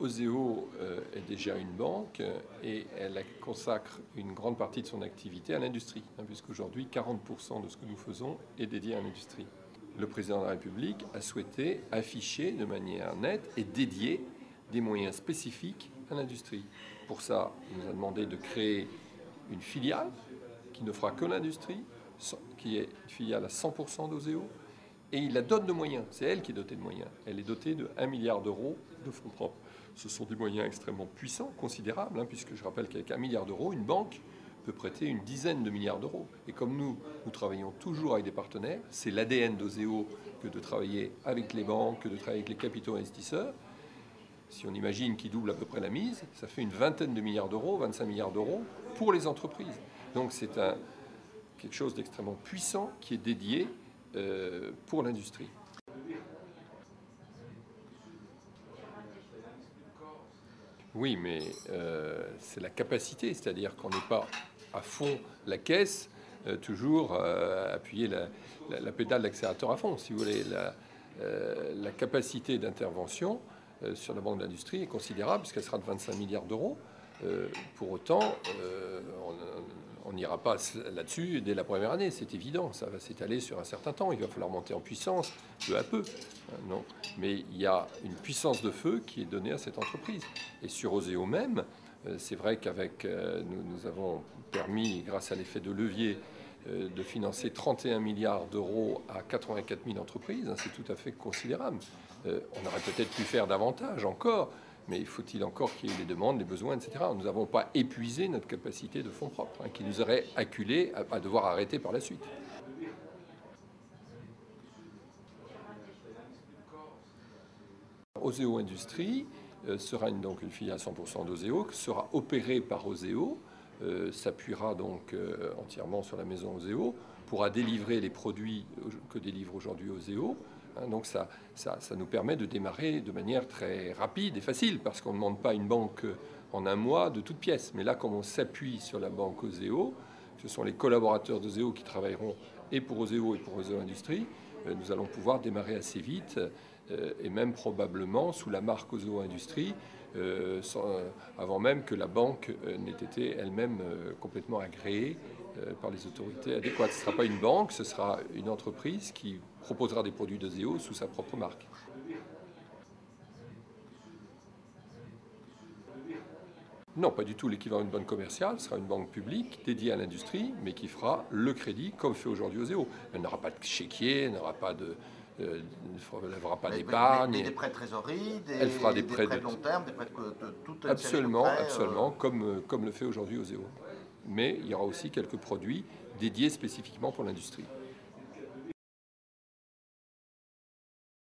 Oseo est déjà une banque et elle consacre une grande partie de son activité à l'industrie, puisqu'aujourd'hui 40% de ce que nous faisons est dédié à l'industrie. Le président de la République a souhaité afficher de manière nette et dédier des moyens spécifiques à l'industrie. Pour ça, il nous a demandé de créer une filiale qui ne fera que l'industrie, qui est une filiale à 100% d'Oseo, et il la dote de moyens. C'est elle qui est dotée de moyens. Elle est dotée de 1 milliard d'euros de fonds propres. Ce sont des moyens extrêmement puissants, considérables, puisque je rappelle qu'avec 1 milliard d'euros, une banque peut prêter une dizaine de milliards d'euros. Et comme nous travaillons toujours avec des partenaires, c'est l'ADN d'Oseo que de travailler avec les banques, que de travailler avec les capitaux investisseurs. Si on imagine qu'ils doublent à peu près la mise, ça fait une vingtaine de milliards d'euros, 25 milliards d'euros pour les entreprises. Donc c'est quelque chose d'extrêmement puissant qui est dédié pour l'industrie. Oui, mais c'est la capacité, c'est-à-dire qu'on n'est pas à fond la caisse, toujours appuyer la pédale d'accélérateur à fond. Si vous voulez, la capacité d'intervention sur la banque d'industrie est considérable, puisqu'elle sera de 25 milliards d'euros. Pour autant, on n'ira pas là-dessus dès la première année, c'est évident. Ça va s'étaler sur un certain temps. Il va falloir monter en puissance peu à peu. Non. Mais il y a une puissance de feu qui est donnée à cette entreprise. Et sur Oseo même, c'est vrai qu'avec nous avons permis, grâce à l'effet de levier, de financer 31 milliards d'euros à 84 000 entreprises. C'est tout à fait considérable. On aurait peut-être pu faire davantage encore, mais faut-il encore qu'il y ait les demandes, les besoins, etc. Nous n'avons pas épuisé notre capacité de fonds propres, qui nous aurait acculés à devoir arrêter par la suite. Oseo Industrie sera donc une filiale à 100% d'Oseo, qui sera opérée par Oseo, s'appuiera donc entièrement sur la maison Oseo, pourra délivrer les produits que délivre aujourd'hui Oseo. Donc ça nous permet de démarrer de manière très rapide et facile, parce qu'on ne demande pas une banque en un mois de toutes pièces. Mais là, comme on s'appuie sur la banque Oseo, ce sont les collaborateurs d'Oseo qui travailleront et pour Oseo et pour Oseo Industrie, nous allons pouvoir démarrer assez vite, et même probablement sous la marque Oseo Industrie, avant même que la banque n'ait été elle-même complètement agréée par les autorités adéquates. Ce ne sera pas une banque, ce sera une entreprise qui proposera des produits d'Oseo sous sa propre marque. Non, pas du tout l'équivalent d'une banque commerciale. Ce sera une banque publique dédiée à l'industrie, mais qui fera le crédit comme fait aujourd'hui Oseo. Elle n'aura pas de chéquier, elle n'aura pas de... elle ne fera pas d'épargne. Des prêts de trésorerie, elle fera des prêts de long terme, des prêts de toute absolument, série de prêts, absolument, comme le fait aujourd'hui Oseo. Mais il y aura aussi quelques produits dédiés spécifiquement pour l'industrie.